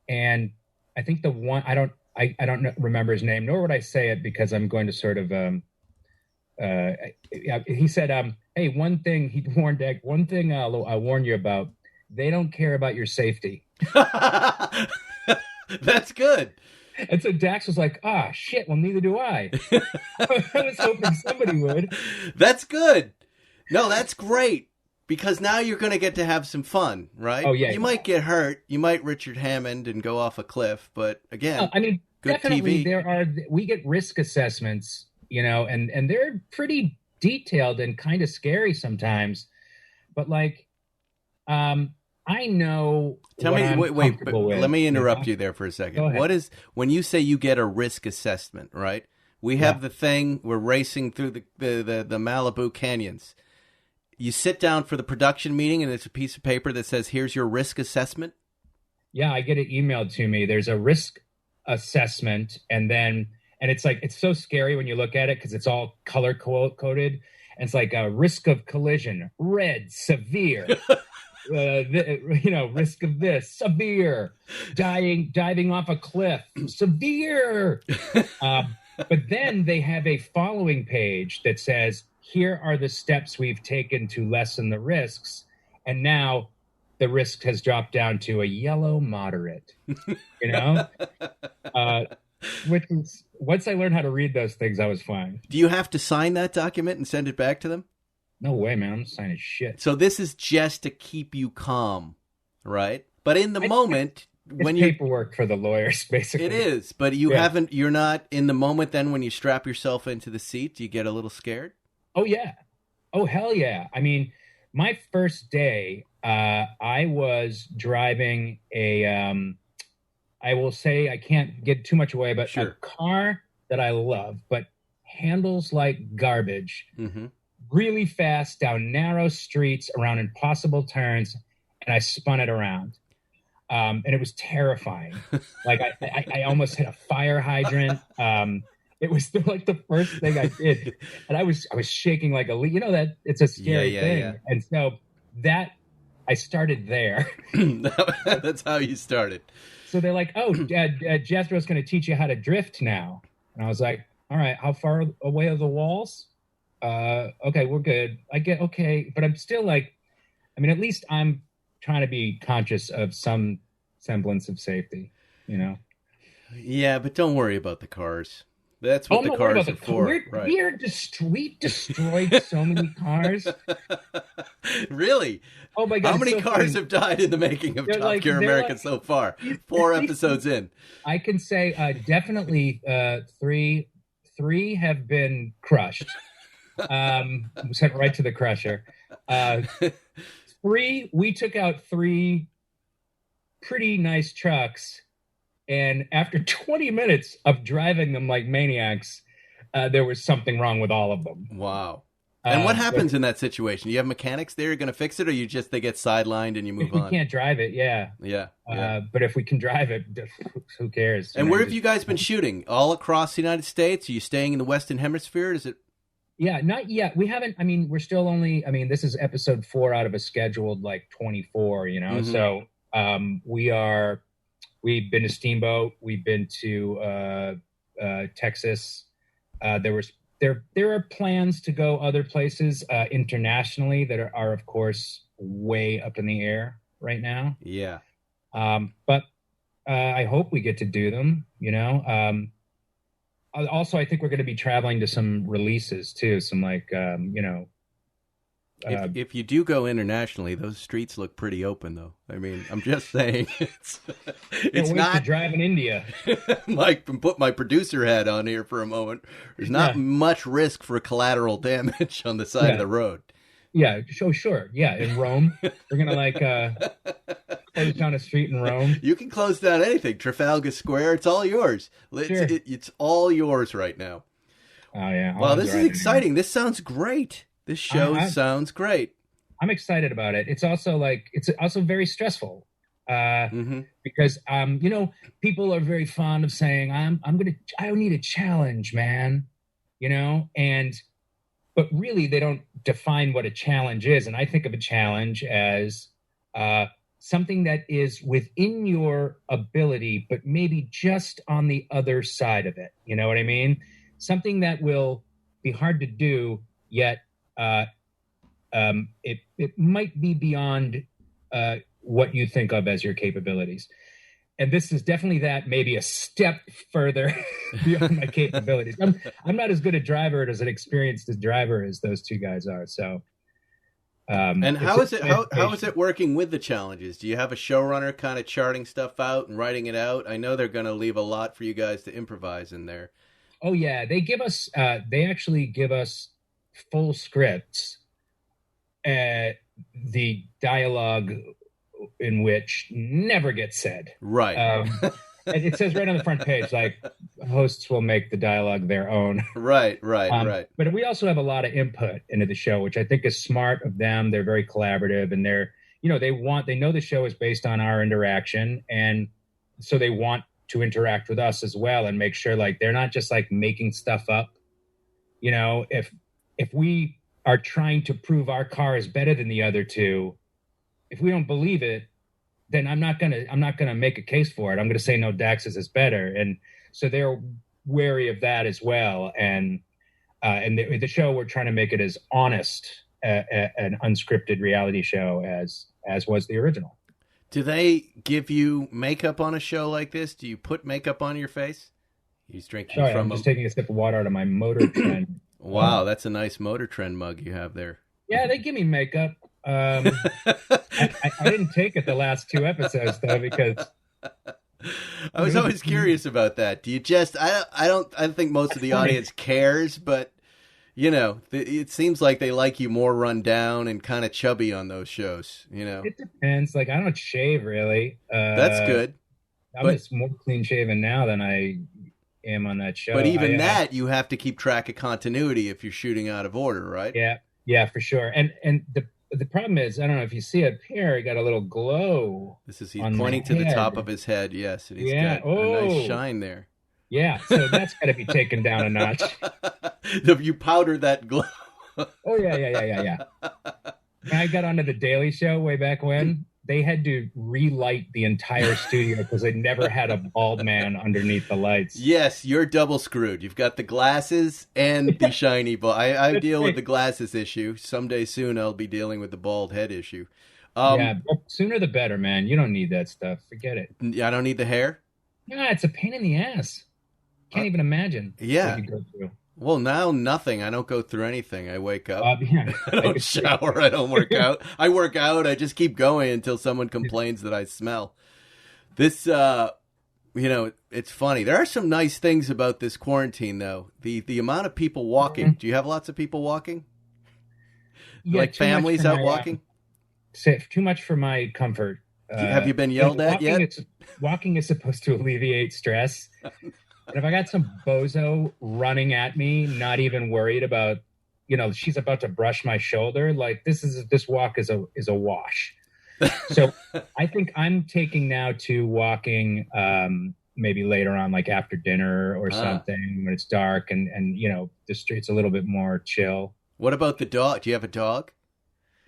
And I think the one I don't remember his name, nor would I say it because I'm going to sort of he said, hey, one thing he warned Dax, one thing I'll warn you about, they don't care about your safety. That's good. And so Dax was like, shit, well, neither do I. I was hoping somebody would. That's good. No, that's great. Because now you're going to get to have some fun, right? Oh, yeah. You might get hurt. You might Richard Hammond and go off a cliff. But again, good definitely TV. we get risk assessments, and they're pretty detailed and kind of scary sometimes. But like, I know. Tell me, wait, but let me interrupt you there for a second. What is, when you say you get a risk assessment, right? We have the thing, we're racing through the Malibu canyons. You sit down for the production meeting and it's a piece of paper that says, here's your risk assessment. Yeah, I get it emailed to me. There's a risk assessment, and it's like, it's so scary when you look at it because it's all color coded. And it's like a risk of collision, red, severe. Risk of this, severe. Diving off a cliff, severe. But then they have a following page that says, here are the steps we've taken to lessen the risks. And now the risk has dropped down to a yellow moderate, which is, once I learned how to read those things, I was fine. Do you have to sign that document and send it back to them? No way, man. I'm signing shit. So this is just to keep you calm, right? But in the moment, when it's paperwork for the lawyers, basically. It is, but you're not in the moment then when you strap yourself into the seat, do you get a little scared? Oh, yeah. Oh, hell yeah. I mean, my first day, I was driving I will say, I can't get too much away, but a car that I love, but handles like garbage, really fast down narrow streets around impossible turns, and I spun it around. And it was terrifying. Like I almost hit a fire hydrant. It was like the first thing I did, and I was shaking like a leaf. You know that it's a scary thing, and so that I started there. That's how you started. So they're like, "Oh, Jethro's going to teach you how to drift now," and I was like, "All right, how far away are the walls?" Okay, we're good. I get okay, but I'm still like, I mean, at least I'm trying to be conscious of some semblance of safety, Yeah, but don't worry about the cars. That's what the cars are for. We destroyed so many cars. Really? Oh my God! How many cars have died in the making of Top Gear America so far? 4 episodes in. I can say definitely three have been crushed. Sent right to the crusher. 3, we took out 3 pretty nice trucks, and after 20 minutes of driving them like maniacs, there was something wrong with all of them. Wow. And what happens in that situation? You have mechanics there, you're going to fix it, or they get sidelined and you move on? We can't drive it, yeah. But if we can drive it, who cares? And where have you guys been shooting? All across the United States? Are you staying in the Western Hemisphere? Is it? Yeah, not yet. We haven't, we're still only, this is episode 4 out of a scheduled like 24, So we've been to Steamboat. We've been to Texas. There are plans to go other places internationally that are of course way up in the air right now. Yeah. But I hope we get to do them, Also, I think we're going to be traveling to some releases too. Some like, if you do go internationally, those streets look pretty open, though. I'm just saying, it's not to drive in India. Mike, put my producer hat on here for a moment. There's not much risk for collateral damage on the side of the road. Yeah, sure. Yeah, in Rome, we're gonna close down a street in Rome. You can close down anything. Trafalgar Square, it's all yours. It's all yours right now. Oh yeah. Wow, this is exciting. This sounds great. This show sounds great. I'm excited about it. It's also very stressful because people are very fond of saying I need a challenge, man, but really they don't define what a challenge is. And I think of a challenge as something that is within your ability, but maybe just on the other side of it. You know what I mean? Something that will be hard to do, yet it might be beyond what you think of as your capabilities. And this is definitely that, maybe a step further beyond my capabilities. I'm not as good a driver as an experienced driver as those two guys are. So, and how is it working with the challenges? Do you have a showrunner kind of charting stuff out and writing it out? I know they're going to leave a lot for you guys to improvise in there. Oh yeah, they actually give us full scripts, the dialogue in which never gets said. Right. And it says right on the front page, like, hosts will make the dialogue their own. Right. But we also have a lot of input into the show, which I think is smart of them. They're very collaborative, and they know the show is based on our interaction, and so they want to interact with us as well and make sure, like, they're not just like making stuff up. If we are trying to prove our car is better than the other two, if we don't believe it, then I'm not gonna make a case for it. I'm gonna say no, Dax's is better, and so they're wary of that as well. And the show, we're trying to make it as honest an unscripted reality show as was the original. Do they give you makeup on a show like this? Do you put makeup on your face? He's drinking Sorry, from I'm just taking a sip of water out of my Motor Trend. Wow, that's a nice Motor Trend mug you have there. Yeah, they give me makeup. I didn't take it the last 2 episodes though, because I was always curious about that. Do you just? I don't think most of the audience cares, but it seems like they like you more run down and kind of chubby on those shows. It depends. Like, I don't shave really. That's good. I'm just more clean shaven now than I am on that show. But even that, you have to keep track of continuity if you're shooting out of order, right? Yeah, for sure. And the problem is, I don't know if you see up here, I got a little glow. He's pointing to the top of his head, yes, and he's got a nice shine there. Yeah, so that's got to be taken down a notch. You powdered that glow. Oh yeah. When I got onto the Daily Show way back when, they had to relight the entire studio because they never had a bald man underneath the lights. Yes, you're double screwed. You've got the glasses and the shiny bald. I deal with the glasses issue. Someday soon I'll be dealing with the bald head issue. Yeah, sooner the better, man. You don't need that stuff. Forget it. I don't need the hair? Yeah, it's a pain in the ass. Can't even imagine what you go through. Well, now nothing. I don't go through anything. I wake up. Yeah. I don't shower. I don't work out. I work out. I just keep going until someone complains that I smell. This, it's funny. There are some nice things about this quarantine, though. The amount of people walking. Mm-hmm. Do you have lots of people walking? Yeah, like families out walking? Too much for my comfort. Have you been yelled at yet? Walking is supposed to alleviate stress. But if I got some bozo running at me, not even worried about, she's about to brush my shoulder, like this walk is a wash. So I think I'm taking now to walking maybe later on, like after dinner or something when it's dark and the street's a little bit more chill. What about the dog? Do you have a dog?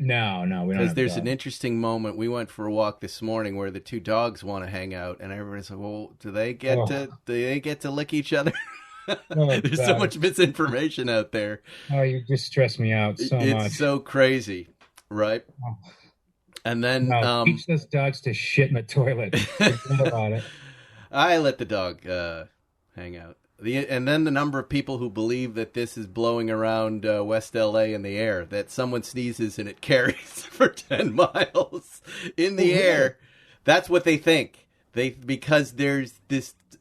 No, we don't. Because there's an interesting moment. We went for a walk this morning where the 2 dogs want to hang out, and everybody's like, "Well, do they get to lick each other?" There's so much misinformation out there. Oh, you just stress me out so much. It's so crazy, right? Oh. And then teach those dogs to shit in the toilet. Forget about it. I let the dog hang out. And then the number of people who believe that this is blowing around West LA in the air, that someone sneezes and it carries for 10 miles in the air. That's what they think. Because there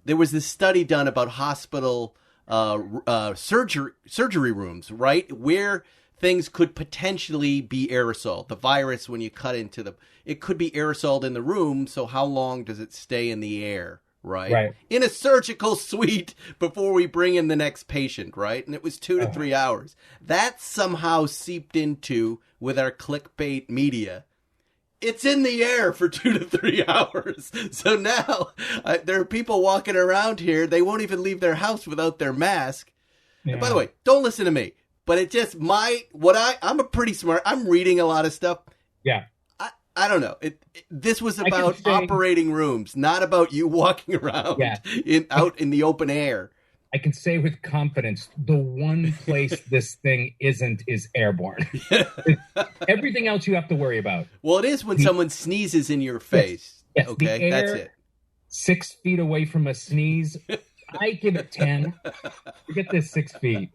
was this study done about hospital surgery rooms, right? Where things could potentially be aerosol. The virus, when you cut into it could be aerosoled in the room. So how long does it stay in the air? Right. In a surgical suite before we bring in the next patient, right? And it was 2 to 3 hours. That somehow seeped into with our clickbait media. It's in the air for 2 to 3 hours. So now there are people walking around here. They won't even leave their house without their mask. Yeah. And by the way, don't listen to me, but it just I'm a pretty smart. I'm reading a lot of stuff. Yeah. I don't know. This was about operating rooms, not about you walking around out in the open air. I can say with confidence, the one place this thing isn't is airborne. Everything else you have to worry about. Well, it is when someone sneezes in your face. Yes, okay, that's it. 6 feet away from a sneeze, I give it 10. Forget this 6 feet.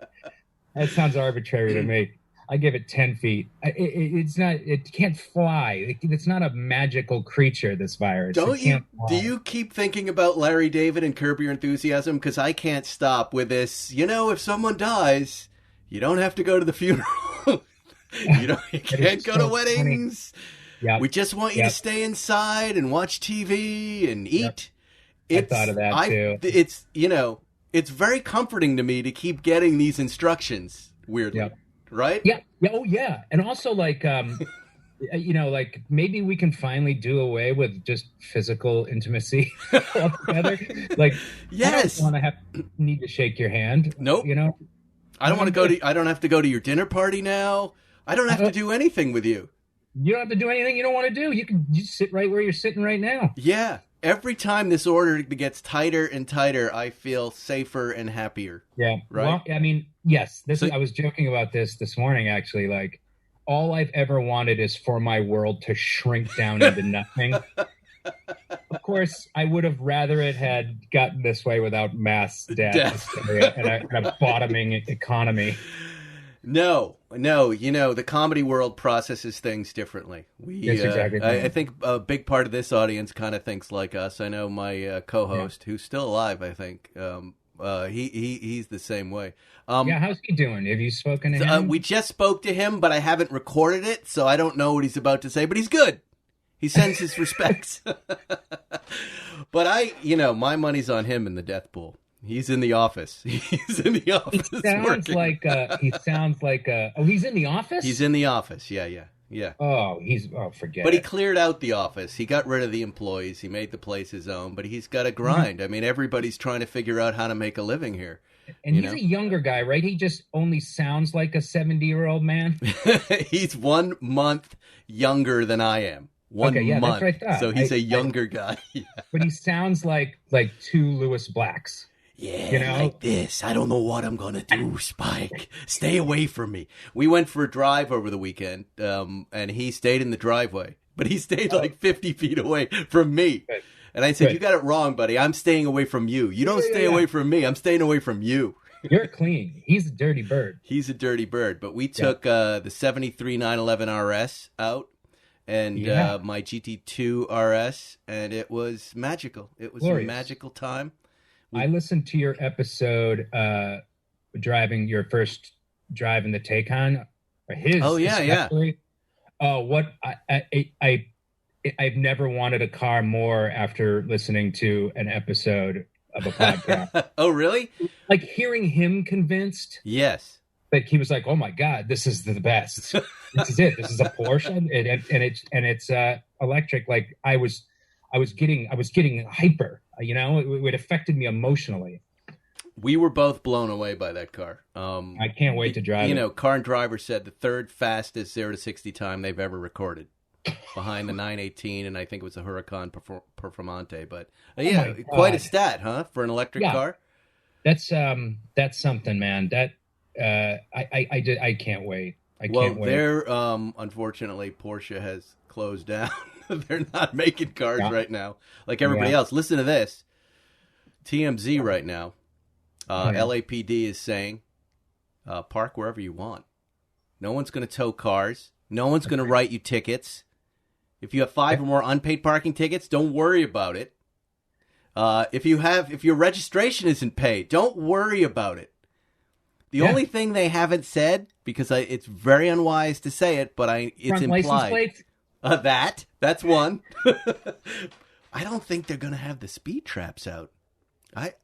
That sounds arbitrary to me. I give it 10 feet. It's not. It can't fly. It's not a magical creature. This virus. Do you keep thinking about Larry David and Curb Your Enthusiasm? Because I can't stop with this. If someone dies, You don't have to go to the funeral. You can't go to weddings. Yep. We just want you to stay inside and watch TV and eat. Yep. I thought of that too. It's, it's very comforting to me to keep getting these instructions, weirdly. Yep. Right? Yeah. Oh, yeah. And also, like, like maybe we can finally do away with just physical intimacy altogether. Like, yes. I don't need to shake your hand. Nope. I don't want to I don't have to go to your dinner party now. I don't have to do anything with you. You don't have to do anything you don't want to do. You can just sit right where you're sitting right now. Yeah. Every time this order gets tighter and tighter, I feel safer and happier. Yeah. Right. Well, I mean, yes. I was joking about this morning, actually. Like, all I've ever wanted is for my world to shrink down into nothing. Of course, I would have rather it had gotten this way without mass death and a bottoming economy. No, the comedy world processes things differently. That's exactly right. I think a big part of this audience kind of thinks like us. I know my co-host, who's still alive, I think, he's the same way. How's he doing? Have you spoken to him? We just spoke to him, but I haven't recorded it, so I don't know what he's about to say, but he's good. He sends his respects. But my money's on him in the death pool. He's in the office. He's in the office. He sounds like he's in the office? He's in the office. Yeah. Oh, forget But it. he cleared out the office. He got rid of the employees. He made the place his own, but he's got to grind. I mean, everybody's trying to figure out how to make a living here. And he's a younger guy, right? He just only sounds like a 70-year-old man. He's 1 month younger than I am. One month. That's what I thought. So he's a younger guy. Yeah. But he sounds like two Lewis Blacks. Yeah, like this. I don't know what I'm going to do, Spike. Stay away from me. We went for a drive over the weekend, and he stayed in the driveway. But he stayed like 50 feet away from me. Good. And I said, You got it wrong, buddy. I'm staying away from you. You don't stay away from me. I'm staying away from you. You're clean. He's a dirty bird. He's a dirty bird. But we took the 73 911 RS out. And my GT2 RS, and it was magical. It was glorious. A magical time. I listened to your episode, driving your first drive in the Taycan. His, oh yeah, especially. What I've never wanted a car more after listening to an episode of a podcast. Oh really? Like hearing him convinced. Yes. Like he was like, "Oh my God, this is the best. This is it. This is a Porsche, and it's electric." Like I was getting hyper. It affected me emotionally. We were both blown away by that car. I can't wait to drive it. Car and Driver said the third fastest 0 to 60 time they've ever recorded, behind the 918, and I think it was a Huracan Performante. But quite a stat, huh, for an electric car? That's something, man. That. I can't wait. I can't wait. They're unfortunately Porsche has closed down. They're not making cars right now like everybody else. Listen to this. TMZ right now. LAPD is saying park wherever you want. No one's going to tow cars. No one's going to write you tickets. If you have 5 or more unpaid parking tickets, don't worry about it. If your registration isn't paid, don't worry about it. The only thing they haven't said, because it's very unwise to say it, but it's front implied. License plates? That's one. I don't think they're going to have the speed traps out. Right?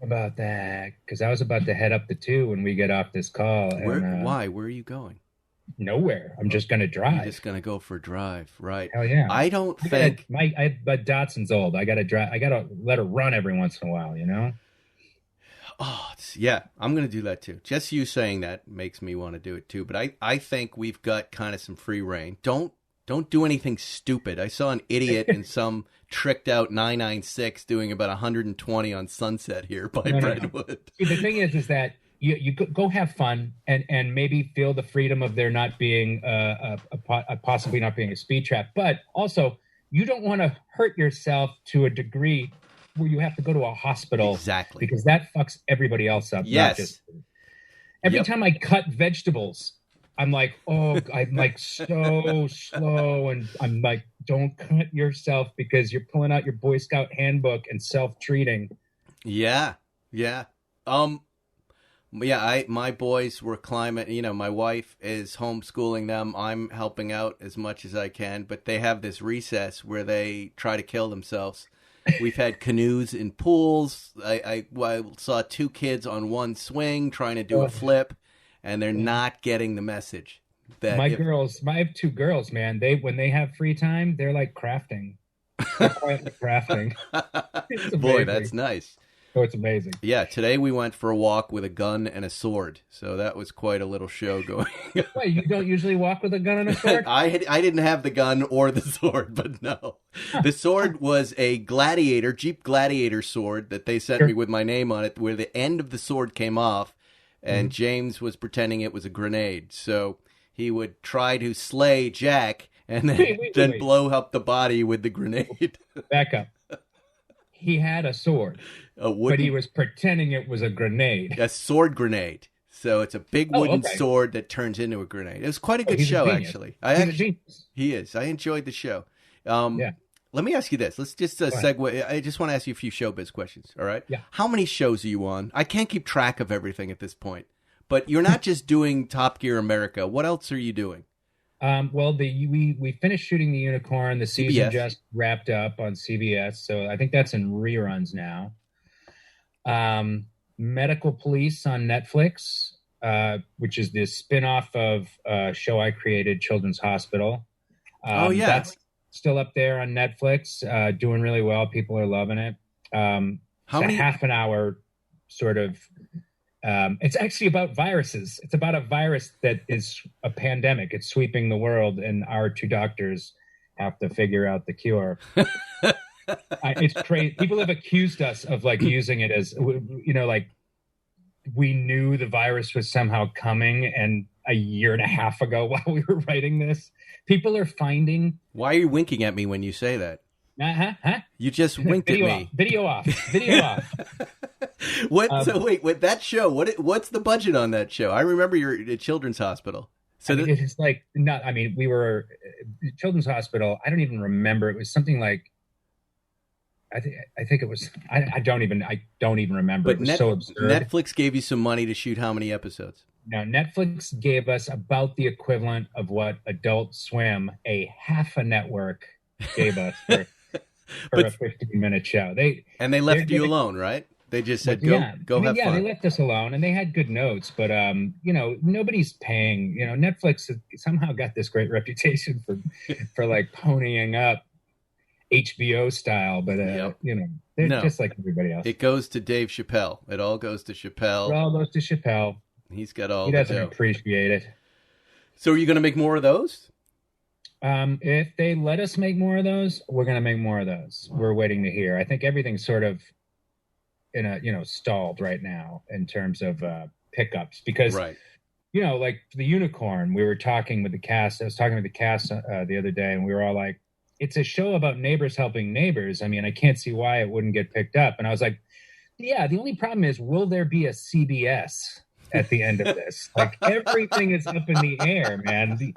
About that, because I was about to head up the 2 when we get off this call. Why? Where are you going? Nowhere. I'm just going to drive. You're just going to go for a drive, right? Hell yeah. I don't think... But Datsun's old. I got to drive. I got to let her run every once in a while, Oh, yeah, I'm going to do that too. Just you saying that makes me want to do it too. But I think we've got kind of some free reign. Don't do anything stupid. I saw an idiot in some tricked out 996 doing about 120 on Sunset here by Brentwood. See, the thing is that you go have fun and maybe feel the freedom of there not being possibly not being a speed trap. But also, you don't want to hurt yourself to a degree where you have to go to a hospital. Exactly. Because that fucks everybody else up. Yes. Every time I cut vegetables, I'm like, so slow. And I'm like, don't cut yourself because you're pulling out your Boy Scout handbook and self-treating. Yeah. Yeah. Yeah, my boys were climbing. You know, my wife is homeschooling them. I'm helping out as much as I can, but they have this recess where they try to kill themselves. We've had canoes in pools. I saw 2 kids on one swing trying to do a flip, and they're not getting the message. That I have 2 girls, man. When they have free time, they're like crafting. They're quietly crafting. Boy, that's nice. Oh, it's amazing. Yeah, today we went for a walk with a gun and a sword, so that was quite a little show going. Wait, you don't usually walk with a gun and a sword? I didn't have the gun or the sword, but no. The sword was a Jeep Gladiator sword that they sent me with my name on it, where the end of the sword came off, and James was pretending it was a grenade. So he would try to slay Jack and then blow up the body with the grenade. Back up. He had a sword, but he was pretending it was a grenade. A sword grenade. So it's a big wooden sword that turns into a grenade. It was quite a good show, actually. He is. I enjoyed the show. Yeah. Let me ask you this. Let's just segue. I just want to ask you a few showbiz questions, all right? Yeah. How many shows are you on? I can't keep track of everything at this point. But you're not just doing Top Gear America. What else are you doing? Well, we finished shooting The Unicorn. The season CBS. just wrapped up on CBS, so I think that's in reruns now. Medical Police on Netflix, which is the spinoff of a show I created, Children's Hospital. That's still up there on Netflix, doing really well. People are loving it. Half an hour sort of. It's actually about viruses. It's about a virus that is a pandemic. It's sweeping the world, and our 2 doctors have to figure out the cure. It's crazy. People have accused us of like using it as, like we knew the virus was somehow coming, and a year and a half ago while we were writing this, people are finding. Why are you winking at me when you say that? Huh? You just winked at me. Video off. So wait, with that show, what's the budget on that show? I remember you're at Children's Hospital. So it's like not. I mean, we were Children's Hospital. I don't even remember. It was something like. I think it was. I don't even remember. But it was so absurd. Netflix gave you some money to shoot how many episodes? Now, Netflix gave us about the equivalent of what Adult Swim, a half a network, gave us for a 15-minute show. They left you alone, right? They just said, go have fun. Yeah, they left us alone, and they had good notes, but, nobody's paying. Netflix somehow got this great reputation for like ponying up HBO style, but, they're just like everybody else. It goes to Dave Chappelle. It all goes to Chappelle. It all goes to Chappelle. He's got all He doesn't appreciate it. So are you going to make more of those? If they let us make more of those, we're going to make more of those. We're waiting to hear. I think everything's sort of stalled right now in terms of pickups because, like The Unicorn, we were talking with the cast. I was talking with the cast the other day, and we were all like, it's a show about neighbors helping neighbors. I mean, I can't see why it wouldn't get picked up. And I was like, yeah, the only problem is, will there be a CBS at the end of this? Like, everything is up in the air, man.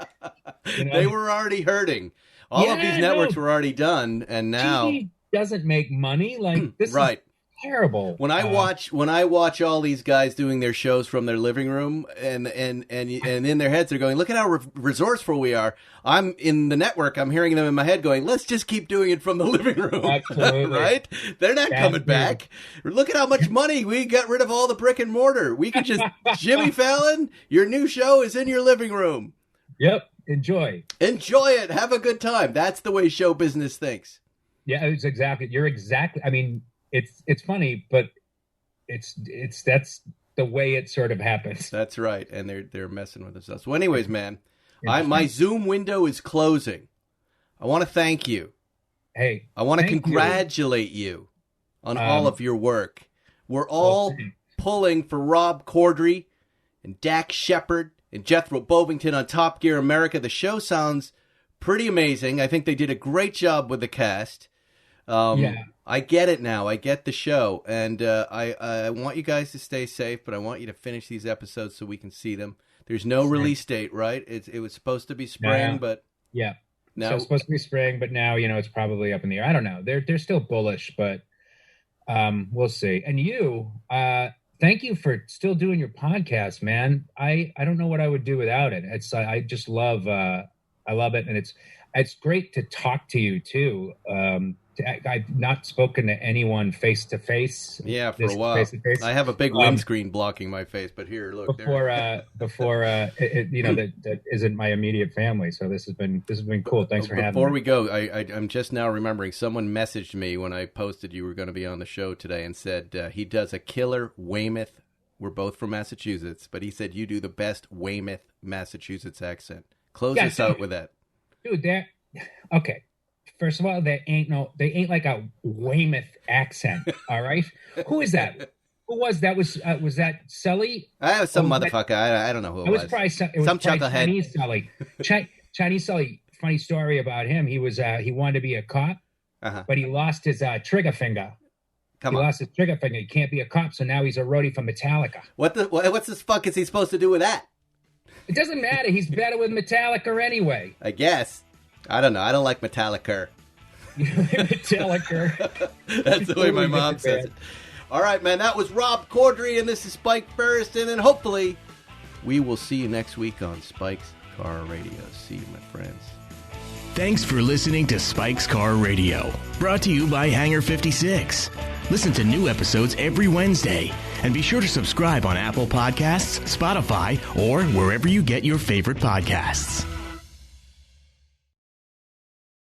They were already hurting. All of these networks were already done, and now TV doesn't make money. Like, this is terrible. When I watch all these guys doing their shows from their living room, and in their heads they're going, "Look at how resourceful we are." I'm in the network. I'm hearing them in my head going, "Let's just keep doing it from the living room." Absolutely. Right? They're not coming back. Look at how much money we got rid of all the brick and mortar. We could just Jimmy Fallon. Your new show is in your living room. Yep. Enjoy it. Have a good time. That's the way show business thinks. Yeah, it's exactly. You're exactly. I mean, it's funny, but that's the way it sort of happens. That's right, and they're messing with themselves. So, anyways, man, my Zoom window is closing. I want to thank you. Hey, I want to congratulate you on all of your work. We're all pulling for Rob Corddry and Dak Shepard and Jethro Bovingdon on Top Gear America. The show sounds pretty amazing. I think they did a great job with the cast. I get it now. I get the show. And I want you guys to stay safe, but I want you to finish these episodes so we can see them. There's no release date, right? It was supposed to be spring, but... Yeah. No. So it's supposed to be spring, but now, it's probably up in the air. I don't know. They're still bullish, but we'll see. And you, Thank you for still doing your podcast, man. I don't know what I would do without it. I just love I love it, and it's great to talk to you too. I've not spoken to anyone face to face. Yeah, for a while. Face-to-face. I have a big windscreen blocking my face, but here, look. That isn't my immediate family. So this has been cool. Thanks for having me. Before we go, I'm just now remembering someone messaged me when I posted you were going to be on the show today and said he does a killer Weymouth. We're both from Massachusetts, but he said you do the best Weymouth, Massachusetts accent. Close us out with that, dude. Okay. First of all, they ain't like a Weymouth accent. All right, who is that? Who was that? Was that Sully? I was some motherfucker. I don't know who it was. Probably some chucklehead. Chinese Sully. Chinese Sully. Funny story about him. He wanted to be a cop, but he lost his trigger finger. He lost his trigger finger. He can't be a cop, so now he's a roadie for Metallica. What's the fuck is he supposed to do with that? It doesn't matter. He's better with Metallica anyway. I guess. I don't know. I don't like Metallica. Metallica. That's the way my mom says it. All right, man. That was Rob Corddry, and this is Spike Ferriston, and hopefully we will see you next week on Spike's Car Radio. See you, my friends. Thanks for listening to Spike's Car Radio, brought to you by Hangar 56. Listen to new episodes every Wednesday, and be sure to subscribe on Apple Podcasts, Spotify, or wherever you get your favorite podcasts.